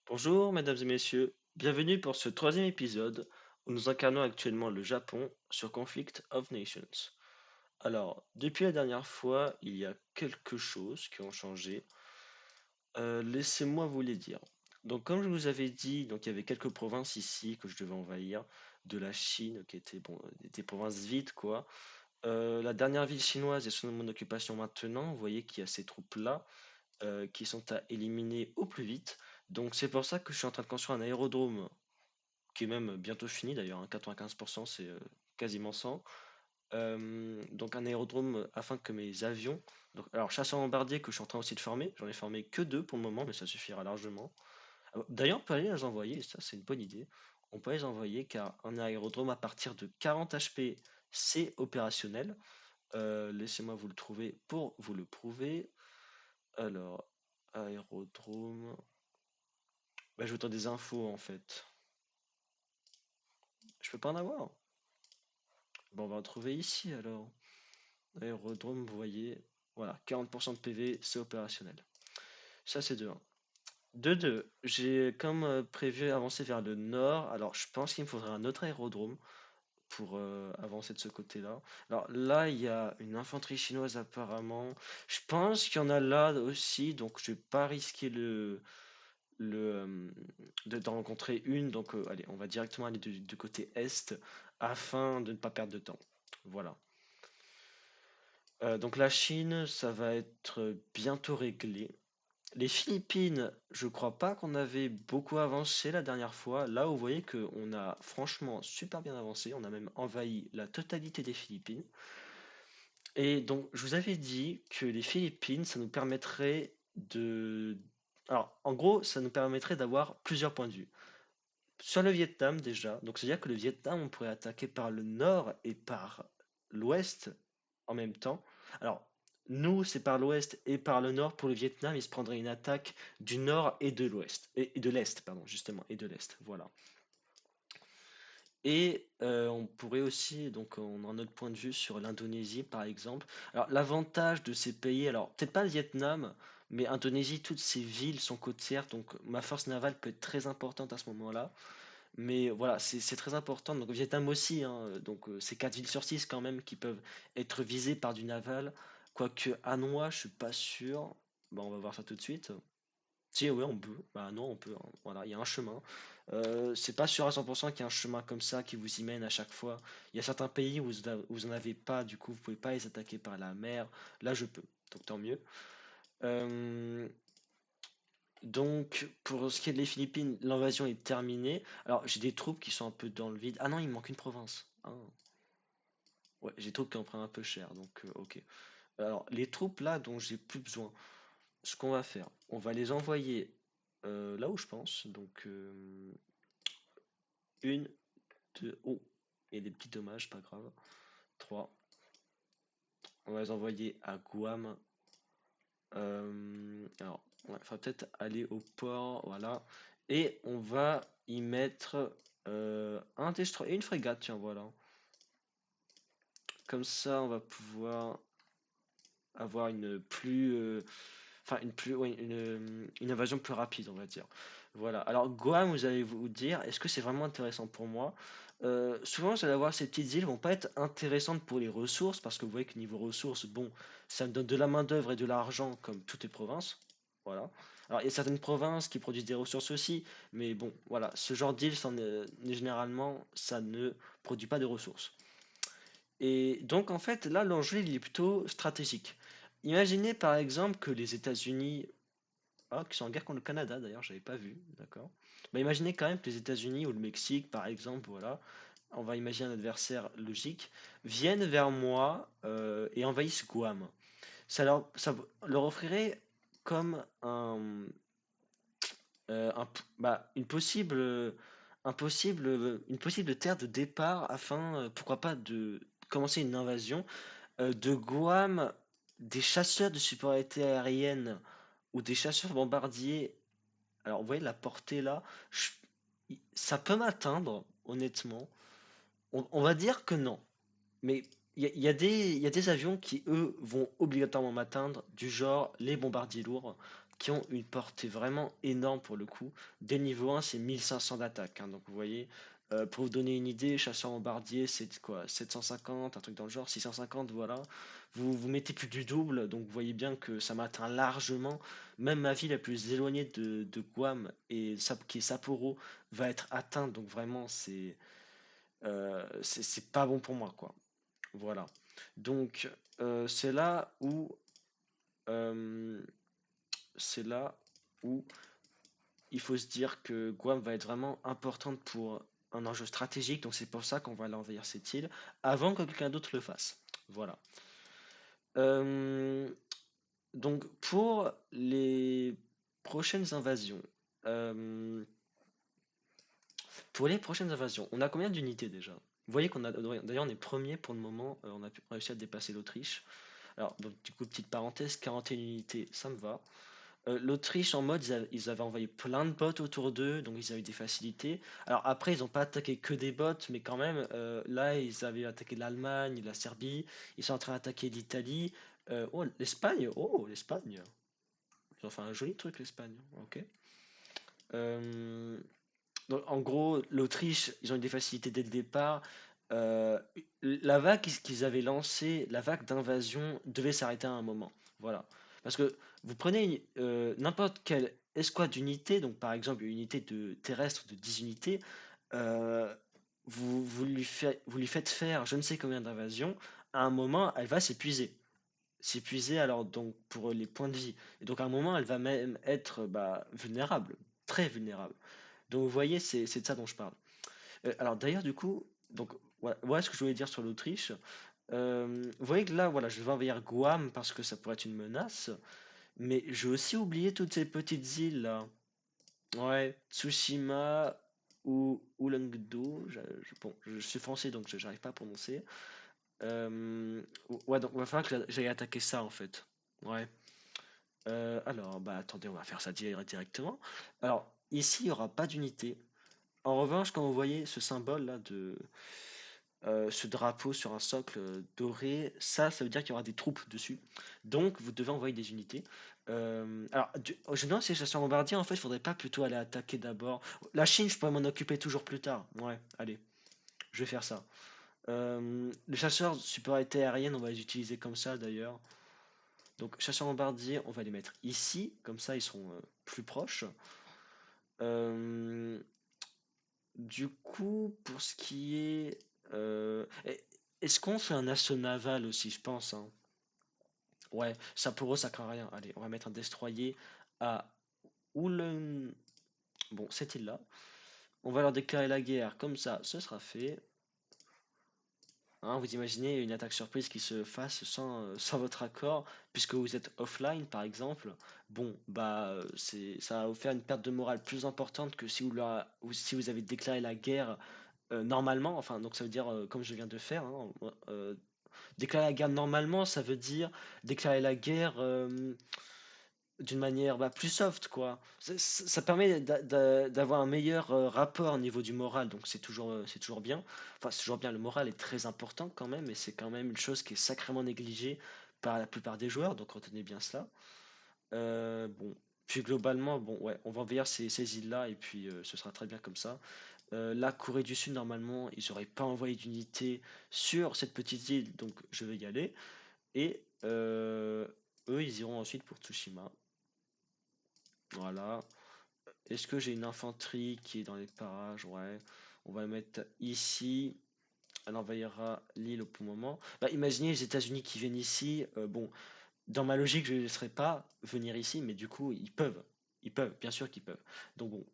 Bonjour, mesdames et messieurs, bienvenue pour ce troisième épisode où nous incarnons actuellement le Japon sur Conflict of Nations. Alors, depuis la dernière fois, il y a quelque chose qui ont changé. Laissez-moi vous les dire. Donc, comme je vous avais dit, donc il y avait quelques provinces ici que je devais envahir, de la Chine, qui étaient bon, des provinces vides, quoi. La dernière ville chinoise est sous mon occupation maintenant. Vous voyez qu'il y a ces troupes-là qui sont à éliminer au plus vite. Donc c'est pour ça que je suis en train de construire un aérodrome qui est même bientôt fini d'ailleurs, hein, 95%, c'est quasiment 100. Donc un aérodrome afin que mes avions, donc, alors chasseurs bombardiers que je suis en train aussi de former, j'en ai formé que deux pour le moment, mais ça suffira largement. D'ailleurs, on peut aller les envoyer, et ça c'est une bonne idée. On peut les envoyer car un aérodrome à partir de 40 HP, c'est opérationnel. Laissez-moi vous le trouver pour vous le prouver. Alors, aérodrome. Bah, je veux des infos en fait. Je peux pas en avoir. Bon, on va en trouver ici alors. Aérodrome, vous voyez. Voilà, 40% de PV, c'est opérationnel. Ça, c'est de 1. De 2, j'ai comme prévu avancer vers le nord. Alors, je pense qu'il me faudrait un autre aérodrome pour avancer de ce côté-là. Alors là, il y a une infanterie chinoise apparemment. Je pense qu'il y en a là aussi, donc je vais pas risquer d'en rencontrer une. Donc, allez, on va directement aller du côté est afin de ne pas perdre de temps. Voilà. Donc la Chine, ça va être bientôt réglé. Les Philippines, je crois pas qu'on avait beaucoup avancé la dernière fois. Là, vous voyez qu'on a franchement super bien avancé. On a même envahi la totalité des Philippines. Et donc, je vous avais dit que les Philippines, ça nous permettrait de... Alors, en gros, ça nous permettrait d'avoir plusieurs points de vue. Sur le Vietnam déjà, donc c'est-à-dire que le Vietnam, on pourrait attaquer par le nord et par l'ouest en même temps. Alors, nous, c'est par l'ouest et par le nord. Pour le Vietnam, il se prendrait une attaque du nord et de l'ouest. Et de l'est, pardon, justement, et de l'est, voilà. Et on pourrait aussi, donc on a un autre point de vue sur l'Indonésie, par exemple. Alors, l'avantage de ces pays, alors peut-être pas le Vietnam, mais Indonésie, toutes ces villes sont côtières, donc ma force navale peut être très importante à ce moment-là. Mais voilà, c'est très important. Donc, Vietnam aussi, hein, donc c'est 4 villes sur 6 quand même qui peuvent être visées par du naval. Quoique Hanoï, je suis pas sûr. Bon, on va voir ça tout de suite. Si, oui, on peut. Bah non, on peut, hein. Voilà, il y a un chemin. C'est pas sûr à 100% qu'il y a un chemin comme ça qui vous y mène à chaque fois. Il y a certains pays où vous en avez pas, du coup, vous pouvez pas les attaquer par la mer. Là, je peux. Donc, tant mieux. Euh, donc, pour ce qui est des Philippines, l'invasion est terminée. Alors, j'ai des troupes qui sont un peu dans le vide. Ah non, il me manque une province. Ah. Ouais, j'ai des troupes qui en prennent un peu cher, donc ok. Alors, les troupes là dont j'ai plus besoin, ce qu'on va faire, on va les envoyer là où je pense. Donc, une, deux, oh, il y a des petits dommages, pas grave. Trois, on va les envoyer à Guam. Alors, ouais, il faudra peut-être aller au port, voilà. Et on va y mettre un destroyer et une frégate, tiens, voilà. Comme ça, on va pouvoir avoir une invasion plus rapide, on va dire. Voilà. Alors, Guam, vous allez vous dire, est-ce que c'est vraiment intéressant pour moi? Souvent, vous allez voir, ces petites îles vont pas être intéressantes pour les ressources, parce que vous voyez que niveau ressources, bon, ça me donne de la main-d'œuvre et de l'argent comme toutes les provinces. Voilà. Alors, il y a certaines provinces qui produisent des ressources aussi, mais bon, voilà, ce genre d'île, généralement, ça ne produit pas de ressources. Et donc, en fait, là, l'enjeu, il est plutôt stratégique. Imaginez par exemple que les États-Unis, qui sont en guerre contre le Canada d'ailleurs, j'avais pas vu, d'accord. Bah, imaginez quand même que les États-Unis ou le Mexique, par exemple, voilà, on va imaginer un adversaire logique, viennent vers moi et envahissent Guam. Ça leur offrirait comme une possible terre de départ afin, pourquoi pas, de commencer une invasion de Guam, des chasseurs de supériorité aérienne ou des chasseurs bombardiers. Alors, vous voyez la portée là, ça peut m'atteindre, honnêtement. On va dire que non. Mais il y a des avions qui, eux, vont obligatoirement m'atteindre, du genre les bombardiers lourds. qui ont une portée vraiment énorme pour le coup. Dès le niveau 1, c'est 1500 d'attaque, hein. Donc vous voyez, pour vous donner une idée, chasseur bombardier, c'est quoi? 750, un truc dans le genre, 650, voilà. Vous mettez plus du double, donc vous voyez bien que ça m'atteint largement. Même ma ville la plus éloignée de Guam, qui est Sapporo, va être atteinte. Donc vraiment, c'est pas bon pour moi, quoi. Voilà. Donc, c'est là où euh, c'est là où il faut se dire que Guam va être vraiment importante pour un enjeu stratégique, donc c'est pour ça qu'on va aller envahir cette île avant que quelqu'un d'autre le fasse. Voilà. Euh, donc pour les prochaines invasions, euh, on a combien d'unités déjà? Vous voyez qu'on a d'ailleurs on est premier pour le moment, on a réussi à dépasser l'Autriche. Alors donc du coup petite parenthèse, 41 unités, ça me va. L'Autriche en mode, ils avaient envoyé plein de bots autour d'eux, donc ils avaient des facilités. Alors après, ils n'ont pas attaqué que des bots, mais quand même, là, ils avaient attaqué l'Allemagne, la Serbie, ils sont en train d'attaquer l'Italie. Oh, l'Espagne. Ils ont fait un joli truc, l'Espagne. Ok. Euh, donc, en gros, l'Autriche, ils ont eu des facilités dès le départ. Euh, la vague qu'ils avaient lancée, la vague d'invasion, devait s'arrêter à un moment. Voilà. Parce que vous prenez n'importe quelle escouade d'unités, donc par exemple une unité de terrestre de 10 unités, euh, vous lui faites faire je ne sais combien d'invasions, à un moment, elle va s'épuiser. S'épuiser alors donc pour les points de vie. Et donc à un moment, elle va même être vulnérable, très vulnérable. Donc vous voyez, c'est de ça dont je parle. Alors d'ailleurs, du coup, donc voilà ce que je voulais dire sur l'Autriche. Vous voyez que là, voilà, je vais envahir Guam parce que ça pourrait être une menace, mais j'ai aussi oublié toutes ces petites îles là. Ouais, Tsushima ou Ulangdo. Bon, je suis français donc j'arrive pas à prononcer. Ouais, donc il va falloir que j'aille attaquer ça en fait. Ouais. Alors, bah attendez, on va faire ça directement. Alors, ici, il n'y aura pas d'unité. En revanche, quand vous voyez ce symbole là ce drapeau sur un socle doré, ça veut dire qu'il y aura des troupes dessus. Donc, vous devez envoyer des unités. Alors, je me demande si les chasseurs bombardiers, en fait, il faudrait pas plutôt aller attaquer d'abord. La Chine, je pourrais m'en occuper toujours plus tard. Ouais, allez, je vais faire ça. Les chasseurs supériorité aérienne, on va les utiliser comme ça d'ailleurs. Donc, chasseurs bombardiers, on va les mettre ici, comme ça ils sont plus proches. Euh, Du coup, pour ce qui est... est-ce qu'on fait un assaut naval aussi, je pense, hein. Ouais, ça pour eux, ça craint rien. Allez, on va mettre un destroyer à Ulen... Bon, cette île-là. On va leur déclarer la guerre, comme ça, ce sera fait. Hein, vous imaginez une attaque surprise qui se fasse sans votre accord, puisque vous êtes offline, par exemple. Bon, ça va vous faire une perte de morale plus importante que si vous avez déclaré la guerre normalement, enfin, donc ça veut dire, comme je viens de faire, hein, déclarer la guerre normalement, ça veut dire déclarer la guerre d'une manière plus soft, quoi. Ça permet d'avoir un meilleur rapport au niveau du moral, donc c'est toujours bien. Enfin, c'est toujours bien, le moral est très important quand même, et c'est quand même une chose qui est sacrément négligée par la plupart des joueurs, donc retenez bien cela. Bon, puis globalement, bon, ouais, on va envahir ces îles-là, et puis ce sera très bien comme ça. La Corée du Sud, normalement, ils n'auraient pas envoyé d'unité sur cette petite île, donc je vais y aller. Et eux, ils iront ensuite pour Tsushima. Voilà. Est-ce que j'ai une infanterie qui est dans les parages? Ouais. On va mettre ici. Elle envahira l'île au bon moment. Bah, imaginez les États-Unis qui viennent ici. Bon, dans ma logique, je ne les laisserai pas venir ici, mais du coup, ils peuvent. Ils peuvent, bien sûr qu'ils peuvent. Donc bon,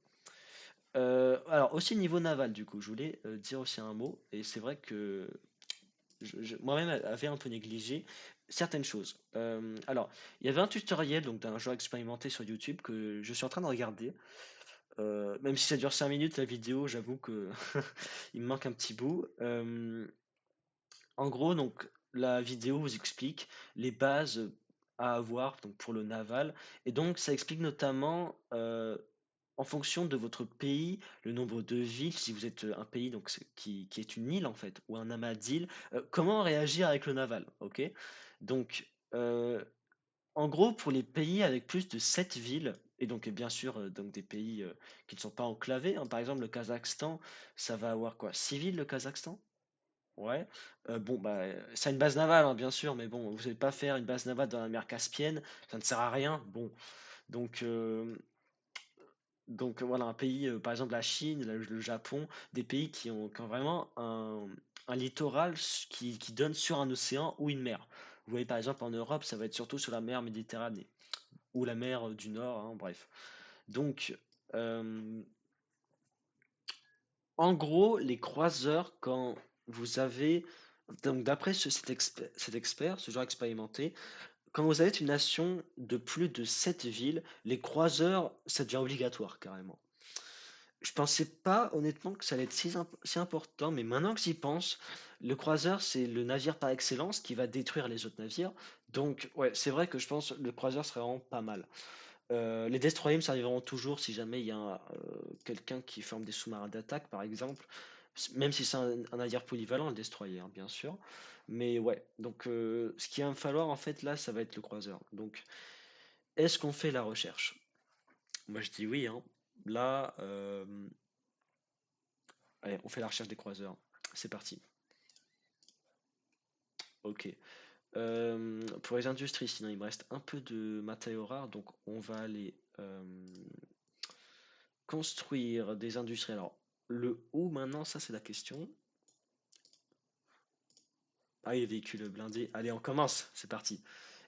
alors aussi niveau naval du coup, je voulais dire aussi un mot, et c'est vrai que moi-même avait un peu négligé certaines choses. Alors, il y avait un tutoriel donc d'un joueur expérimenté sur YouTube que je suis en train de regarder. Même si ça dure 5 minutes la vidéo, j'avoue que il me manque un petit bout. En gros, donc la vidéo vous explique les bases à avoir donc pour le naval, et donc ça explique notamment en fonction de votre pays, le nombre de villes, si vous êtes un pays donc qui est une île en fait, ou un amas d'îles, comment réagir avec le naval, ok? Donc En gros, pour les pays avec plus de 7 villes, et donc bien sûr donc des pays qui ne sont pas enclavés, hein, par exemple le Kazakhstan, ça va avoir quoi? 6 villes le Kazakhstan? Ouais. Bon, bah, ça a une base navale, hein, bien sûr, mais bon, vous n'allez pas faire une base navale dans la mer Caspienne, ça ne sert à rien. Bon, donc, voilà, un pays, par exemple la Chine, le Japon, des pays qui ont vraiment un littoral qui donne sur un océan ou une mer. Vous voyez, par exemple, en Europe, ça va être surtout sur la mer Méditerranée ou la mer du Nord, hein, bref. Donc, euh, en gros, les croiseurs, quand vous avez, donc d'après cet expert, ce genre expérimenté, quand vous avez une nation de plus de 7 villes, les croiseurs, ça devient obligatoire carrément. Je pensais pas honnêtement que ça allait être si important, mais maintenant que j'y pense, le croiseur c'est le navire par excellence qui va détruire les autres navires. Donc ouais, c'est vrai que je pense que le croiseur serait vraiment pas mal. Les destroyers me serviront toujours si jamais il y a quelqu'un qui forme des sous-marins d'attaque, par exemple. Même si c'est un navire polyvalent, le destroyer, hein, bien sûr. Mais ouais, donc ce qu'il va me falloir en fait là, ça va être le croiseur. Donc, est-ce qu'on fait la recherche? Moi je dis oui, hein. Là, allez, on fait la recherche des croiseurs. C'est parti. Ok. Pour les industries, sinon il me reste un peu de matériaux rares, donc on va aller construire des industries. Alors, le où maintenant, ça c'est la question. Ah, les véhicules blindés. Allez, on commence, c'est parti.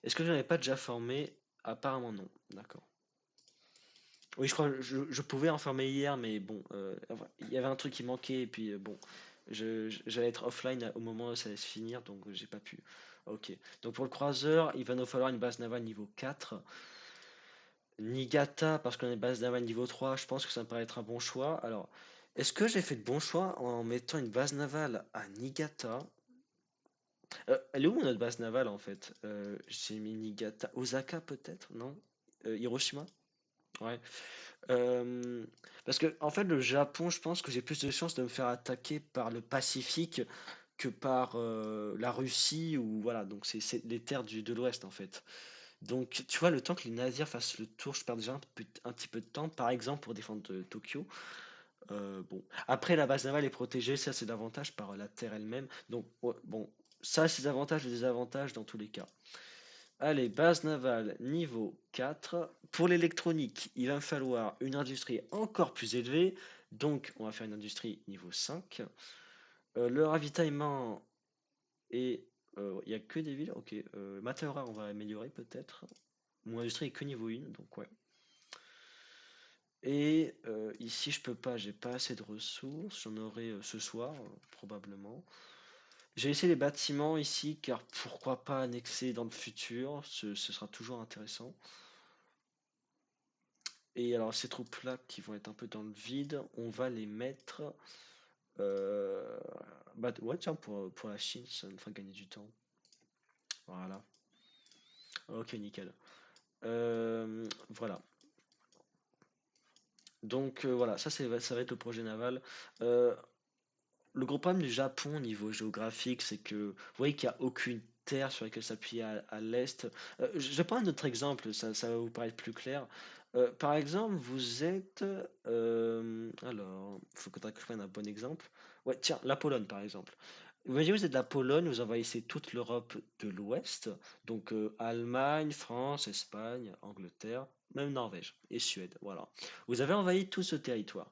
Est-ce que je n'avais pas déjà formé? Apparemment non. D'accord. Oui, je crois que je pouvais en former hier, mais bon, enfin, il y avait un truc qui manquait, et puis bon, j'allais être offline au moment où ça allait se finir, donc j'ai pas pu. Ok. Donc pour le croiseur, il va nous falloir une base navale niveau 4. Niigata, parce qu'on est base navale niveau 3, je pense que ça me paraît être un bon choix. Alors, est-ce que j'ai fait de bons choix en mettant une base navale à Niigata? Elle est où notre base navale en fait? J'ai mis Niigata. Osaka peut-être? Non? Hiroshima? Ouais. Euh, Parce que en fait le Japon, je pense que j'ai plus de chances de me faire attaquer par le Pacifique que par la Russie ou voilà, donc c'est les terres de l'Ouest en fait. Donc tu vois, le temps que les navires fassent le tour, je perds déjà un petit peu de temps, par exemple pour défendre Tokyo. Bon. Après, la base navale est protégée, ça c'est davantage par la terre elle-même. Donc, ouais, bon, ça c'est des avantages et des désavantages dans tous les cas. Allez, base navale niveau 4. Pour l'électronique, il va me falloir une industrie encore plus élevée. Donc, on va faire une industrie niveau 5. Le ravitaillement est. Il n'y a que des villes. Ok. Matériaux on va améliorer peut-être. Mon industrie est que niveau 1, donc ouais. Et ici, je peux pas, j'ai pas assez de ressources. J'en aurai ce soir, probablement. J'ai laissé les bâtiments ici, car pourquoi pas annexer dans le futur, ce sera toujours intéressant. Et alors, ces troupes-là qui vont être un peu dans le vide, on va les mettre. euh, Bah, ouais, tiens, pour la Chine, ça me fera gagner du temps. Voilà. Ok, nickel. Voilà. Donc, voilà, ça va être le projet naval. Euh, Le gros problème du Japon au niveau géographique, c'est que vous voyez qu'il n'y a aucune terre sur laquelle s'appuyer à l'est. Je vais prendre un autre exemple, ça va vous paraître plus clair. Par exemple, vous êtes... alors, il faudrait que je prenne un bon exemple. Ouais, tiens, la Pologne par exemple. Imaginez, vous êtes de la Pologne, vous envahissez toute l'Europe de l'Ouest, donc Allemagne, France, Espagne, Angleterre, même Norvège et Suède, voilà. Vous avez envahi tout ce territoire.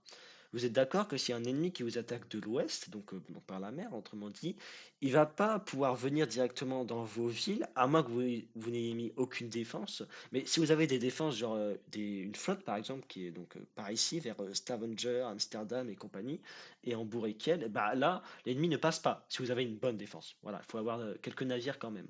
Vous êtes d'accord que s'il y a un ennemi qui vous attaque de l'ouest, donc par la mer, autrement dit, il va pas pouvoir venir directement dans vos villes, à moins que vous n'ayez mis aucune défense. Mais si vous avez des défenses, genre une flotte par exemple, qui est donc par ici, vers Stavanger, Amsterdam et compagnie, et en Bourriquel, bah là, l'ennemi ne passe pas, si vous avez une bonne défense. Voilà, il faut avoir quelques navires quand même.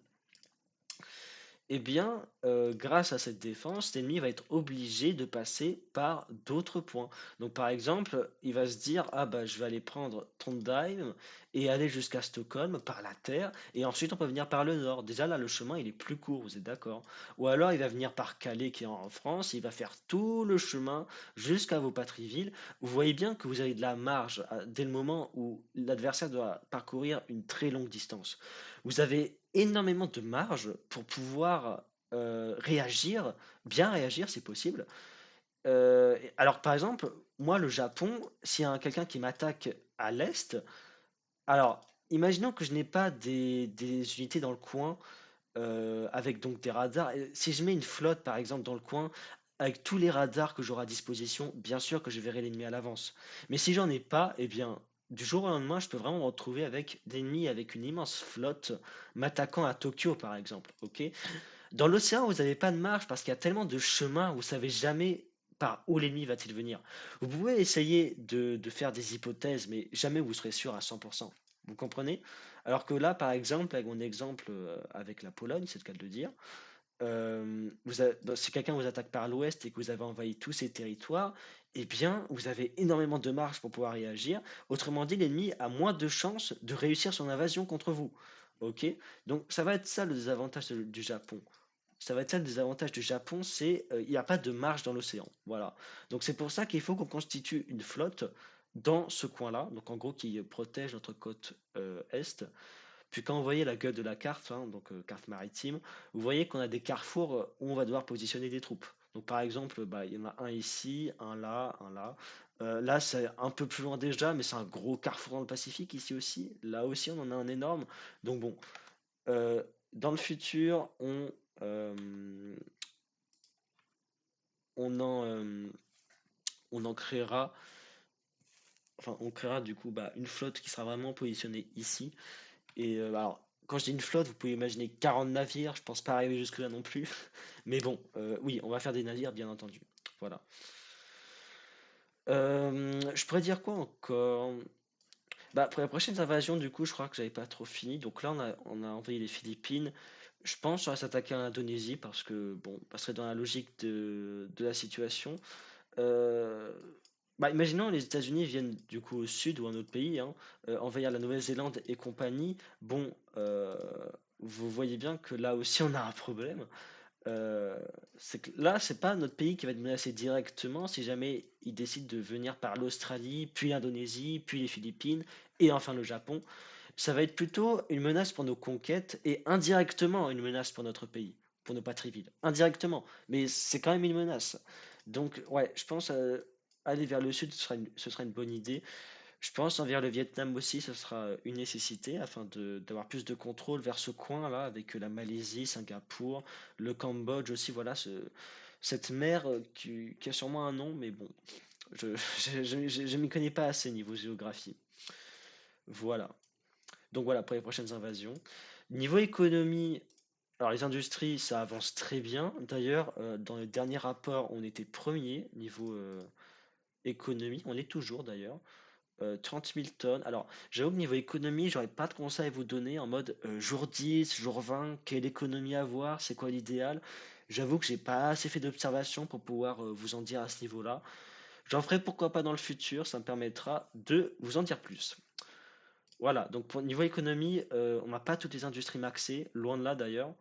Eh bien, grâce à cette défense, l'ennemi va être obligé de passer par d'autres points. Donc, par exemple, il va se dire, ah bah, je vais aller prendre Trondheim et aller jusqu'à Stockholm par la terre, et ensuite on peut venir par le nord. Déjà là, le chemin il est plus court, vous êtes d'accord? Ou alors il va venir par Calais qui est en France, il va faire tout le chemin jusqu'à vos patries-villes. Vous voyez bien que vous avez de la marge dès le moment où l'adversaire doit parcourir une très longue distance. Vous avez énormément de marge pour pouvoir réagir, bien réagir si possible. Alors par exemple, moi le Japon, s'il y a quelqu'un qui m'attaque à l'est, alors imaginons que je n'ai pas des unités dans le coin avec donc des radars. Et si je mets une flotte par exemple dans le coin, avec tous les radars que j'aurai à disposition, bien sûr que je verrai l'ennemi à l'avance. Mais si j'en ai pas, eh bien, du jour au lendemain, je peux vraiment me retrouver avec des ennemis avec une immense flotte m'attaquant à Tokyo par exemple. Ok? Dans l'océan, vous n'avez pas de marge parce qu'il y a tellement de chemins, vous savez jamais par où l'ennemi va-t-il venir. Vous pouvez essayer de faire des hypothèses, mais jamais vous serez sûr à 100%. Vous comprenez? Alors que là, par exemple, avec mon exemple avec la Pologne, c'est le cas de le dire, si quelqu'un vous attaque par l'ouest et que vous avez envahi tous ces territoires, eh bien, vous avez énormément de marge pour pouvoir réagir. Autrement dit, l'ennemi a moins de chances de réussir son invasion contre vous. Ok? Donc, ça va être ça le désavantage du Japon. Ça va être ça le désavantage du Japon, c'est il n'y a pas de marge dans l'océan. Voilà. Donc c'est pour ça qu'il faut qu'on constitue une flotte dans ce coin-là, donc en gros qui protège notre côte est. Puis quand vous voyez la gueule de la carte, hein, donc carte maritime, vous voyez qu'on a des carrefours où on va devoir positionner des troupes. Donc par exemple, bah, il y en a un ici, un là, un là. Là, c'est un peu plus loin déjà, mais c'est un gros carrefour dans le Pacifique ici aussi. Là aussi, on en a un énorme. Donc bon, euh, dans le futur, euh, on en, euh, on en créera, enfin, on créera du coup bah, une flotte qui sera vraiment positionnée ici. Et alors, quand je dis une flotte, vous pouvez imaginer 40 navires, je pense pas arriver jusque-là non plus. Mais bon, oui, on va faire des navires, bien entendu. Voilà. Je pourrais dire quoi encore? Bah, pour les prochaines invasions, du coup, je crois que j'avais pas trop fini. Donc là, on a envahi les Philippines. Je pense qu'on va s'attaquer à l'Indonésie parce que, bon, parce que dans la logique de la situation. Euh, Bah, imaginons les États-Unis viennent du coup au sud ou un autre pays, hein, envahir la Nouvelle-Zélande et compagnie. Bon, vous voyez bien que là aussi on a un problème. Euh, c'est que là, c'est pas notre pays qui va être menacé directement si jamais ils décident de venir par l'Australie, puis l'Indonésie, puis les Philippines et enfin le Japon. Ça va être plutôt une menace pour nos conquêtes et indirectement une menace pour notre pays, pour nos patries vides. Indirectement, mais c'est quand même une menace. Donc, ouais, je pense aller vers le sud, ce sera une bonne idée. Je pense envers le Vietnam aussi, ce sera une nécessité afin d'avoir plus de contrôle vers ce coin-là avec la Malaisie, Singapour, le Cambodge aussi. Voilà, cette mer qui a sûrement un nom, mais bon, je je m'y connais pas assez niveau géographie. Voilà. Donc voilà pour les prochaines invasions. Niveau économie, alors les industries, ça avance très bien. D'ailleurs, dans le dernier rapport, on était premier niveau économie. On est toujours d'ailleurs. 30 000 tonnes. Alors, j'avoue que niveau économie, j'aurais pas de conseils à vous donner en mode jour 10, jour 20, quelle économie avoir, c'est quoi l'idéal. J'avoue que j'ai pas assez fait d'observation pour pouvoir vous en dire à ce niveau-là. J'en ferai pourquoi pas dans le futur, ça me permettra de vous en dire plus. Voilà, donc pour niveau économie, on n'a pas toutes les industries maxées, loin de là d'ailleurs.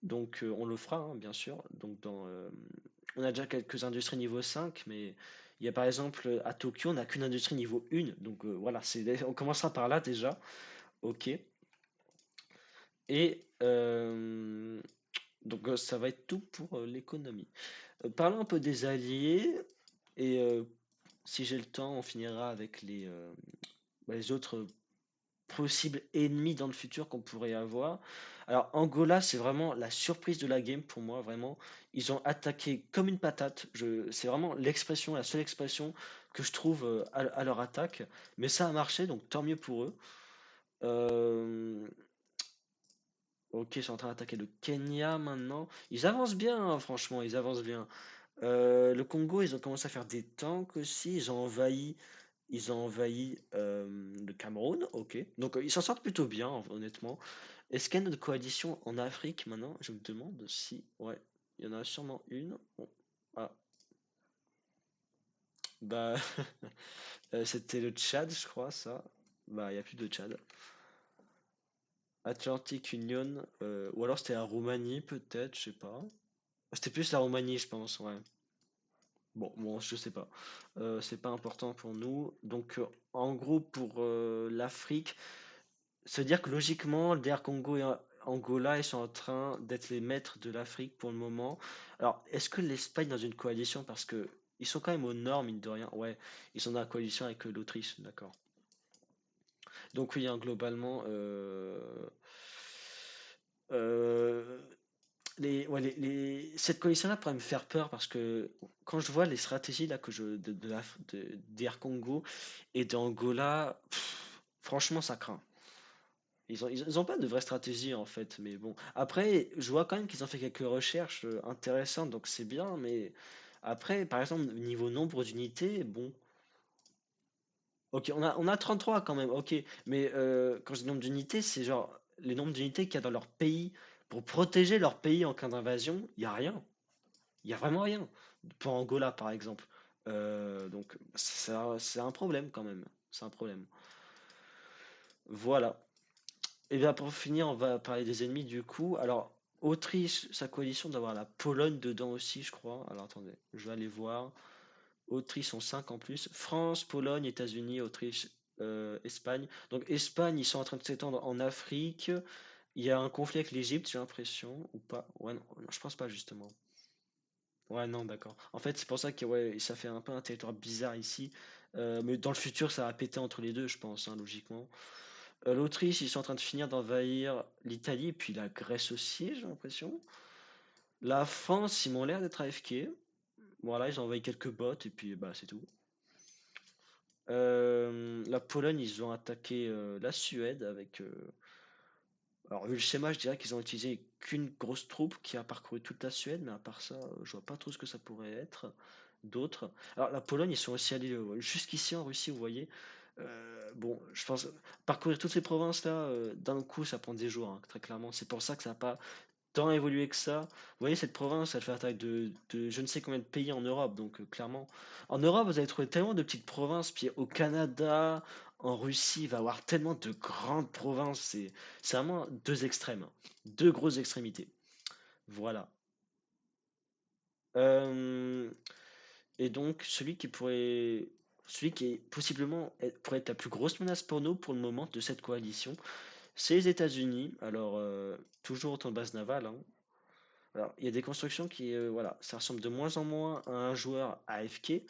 Donc on le fera, hein, bien sûr. On a déjà quelques industries niveau 5, mais il y a par exemple à Tokyo, on n'a qu'une industrie niveau 1. Donc voilà, on commencera par là déjà. Ok. Et donc ça va être tout pour l'économie. Parlons un peu des alliés. Et si j'ai le temps, on finira avec les autres possibles ennemis dans le futur qu'on pourrait avoir. Alors Angola, c'est vraiment la surprise de la game pour moi, vraiment. Ils ont attaqué comme une patate. C'est vraiment l'expression, la seule expression que je trouve à leur attaque. Mais ça a marché, donc tant mieux pour eux. Euh, Ok, ils sont en train d'attaquer le Kenya maintenant. Ils avancent bien, hein, franchement, ils avancent bien. Le Congo, ils ont commencé à faire des tanks aussi. Ils ont envahi le Cameroun, ok. Donc ils s'en sortent plutôt bien, honnêtement. Est-ce qu'il y a une coalition en Afrique maintenant? Je me demande si. Ouais, il y en a sûrement une. Bon. Ah, bah, c'était le Tchad, je crois, ça. Bah, il n'y a plus de Tchad. Atlantic Union, ou alors c'était la Roumanie, peut-être, je sais pas. C'était plus la Roumanie, je pense, ouais. Bon, je sais pas. C'est pas important pour nous. Donc, en gros, pour l'Afrique, ça veut dire que logiquement, le DR Congo Angola, ils sont en train d'être les maîtres de l'Afrique pour le moment. Alors, est-ce que l'Espagne est dans une coalition? Parce que ils sont quand même au nord, mine de rien. Ouais, ils sont dans la coalition avec l'Autriche, d'accord. Donc oui, hein, globalement, euh, cette coalition-là pourrait me faire peur parce que quand je vois les stratégies là que d'Air Congo et d'Angola, franchement, ça craint. Ils ont pas de vraie stratégie en fait, mais bon. Après, je vois quand même qu'ils ont fait quelques recherches intéressantes, donc c'est bien, mais après, par exemple, niveau nombre d'unités, bon, ok, on a 33 quand même, ok, mais quand je dis nombre d'unités, c'est genre les nombres d'unités qu'il y a dans leur pays pour protéger leur pays en cas d'invasion, il y a rien, il y a vraiment rien. Pour Angola par exemple. Donc c'est un problème quand même, c'est un problème. Voilà. Et bien pour finir, on va parler des ennemis du coup. Alors, Autriche, sa coalition doit avoir la Pologne dedans aussi, je crois. Alors attendez, je vais aller voir. Autriche sont 5 en plus. France, Pologne, États-Unis, Autriche, Espagne. Donc Espagne, ils sont en train de s'étendre en Afrique. Il y a un conflit avec l'Égypte, j'ai l'impression, ou pas. Ouais, non, non, je pense pas justement. Ouais, non, d'accord. En fait, c'est pour ça que ouais, ça fait un peu un territoire bizarre ici. Mais dans le futur, ça va péter entre les deux, je pense, hein, logiquement. L'Autriche, ils sont en train de finir d'envahir l'Italie, et puis la Grèce aussi, j'ai l'impression. La France, ils m'ont l'air d'être AFK. Voilà, ils ont envoyé quelques bots, et puis bah, c'est tout. La Pologne, ils ont attaqué la Suède avec. Alors, vu le schéma, je dirais qu'ils ont utilisé qu'une grosse troupe qui a parcouru toute la Suède, mais à part ça, je vois pas trop ce que ça pourrait être d'autres. Alors, la Pologne, ils sont aussi allés jusqu'ici en Russie, vous voyez. Bon, je pense parcourir toutes ces provinces-là d'un coup, ça prend des jours, hein, très clairement. C'est pour ça que ça n'a pas tant évolué que ça. Vous voyez, cette province, elle fait la taille de je ne sais combien de pays en Europe, donc clairement. En Europe, vous allez trouver tellement de petites provinces, puis au Canada, en Russie, il va y avoir tellement de grandes provinces. C'est vraiment deux extrêmes, hein. Deux grosses extrémités. Voilà. Euh, et donc, celui qui est pourrait être la plus grosse menace pour nous pour le moment de cette coalition, c'est les États-Unis. Alors, toujours autant de bases navales, hein. Alors, il y a des constructions qui, voilà, ça ressemble de moins en moins à un joueur AFK.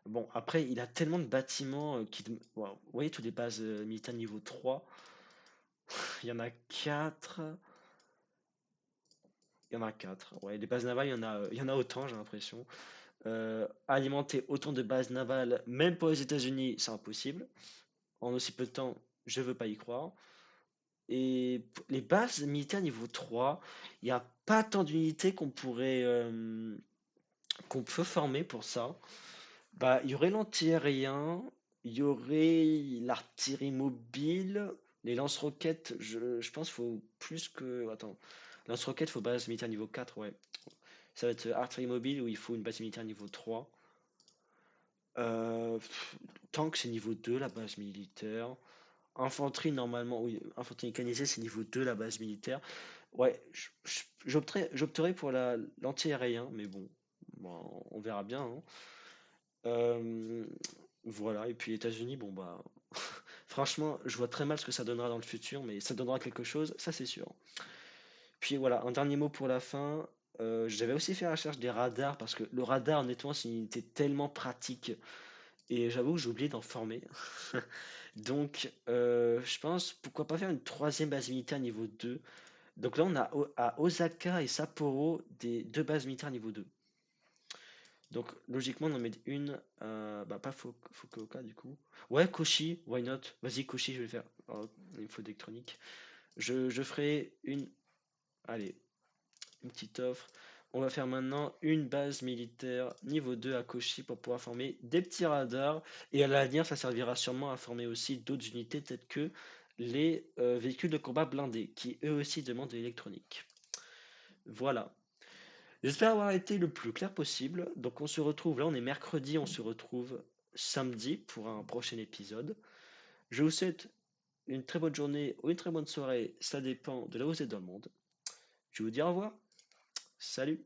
Bon, après, il a tellement de bâtiments bon, vous voyez, toutes les bases militaires niveau 3. Il y en a 4. Il y en a 4. Ouais, les bases navales, il y en a autant, j'ai l'impression. Alimenter autant de bases navales, même pour les États-Unis, c'est impossible. En aussi peu de temps, je veux pas y croire. Et les bases militaires niveau 3, il n'y a pas tant d'unités qu'on peut former pour ça. Bah, il y aurait l'anti-aérien, il y aurait l'artillerie mobile, les lance-roquettes, je pense qu'il faut plus que... Attends, lance-roquettes, il faut base militaire niveau 4, ouais. Ça va être artillerie mobile où il faut une base militaire niveau 3. Tank, c'est niveau 2, la base militaire. Infanterie, normalement, oui, infanterie mécanisée, c'est niveau 2, la base militaire. Ouais, j'opterais pour l'anti-aérien, mais bon, on verra bien, hein. Euh, voilà, et puis les États-Unis, bon bah, franchement, je vois très mal ce que ça donnera dans le futur, mais ça donnera quelque chose, ça c'est sûr. Puis voilà, un dernier mot pour la fin. J'avais aussi fait la recherche des radars parce que le radar, honnêtement, c'est une unité tellement pratique et j'avoue que j'ai oublié d'en former. Donc, je pense, pourquoi pas faire une troisième base militaire niveau 2. Donc là, on a à Osaka et Sapporo des deux bases militaires niveau 2. Donc logiquement, on en met une, bah pas Fukuoka du coup. Ouais, Koshi, why not? Vas-y, Koshi, je vais le faire. Oh, il me faut d'électronique. Je ferai allez, une petite offre. On va faire maintenant une base militaire niveau 2 à Koshi pour pouvoir former des petits radars. Et à l'avenir, ça servira sûrement à former aussi d'autres unités telles que les véhicules de combat blindés, qui eux aussi demandent de l'électronique. Voilà. J'espère avoir été le plus clair possible. Donc on se retrouve, là on est mercredi, on se retrouve samedi pour un prochain épisode. Je vous souhaite une très bonne journée ou une très bonne soirée, ça dépend de là où vous êtes dans le monde. Je vous dis au revoir. Salut!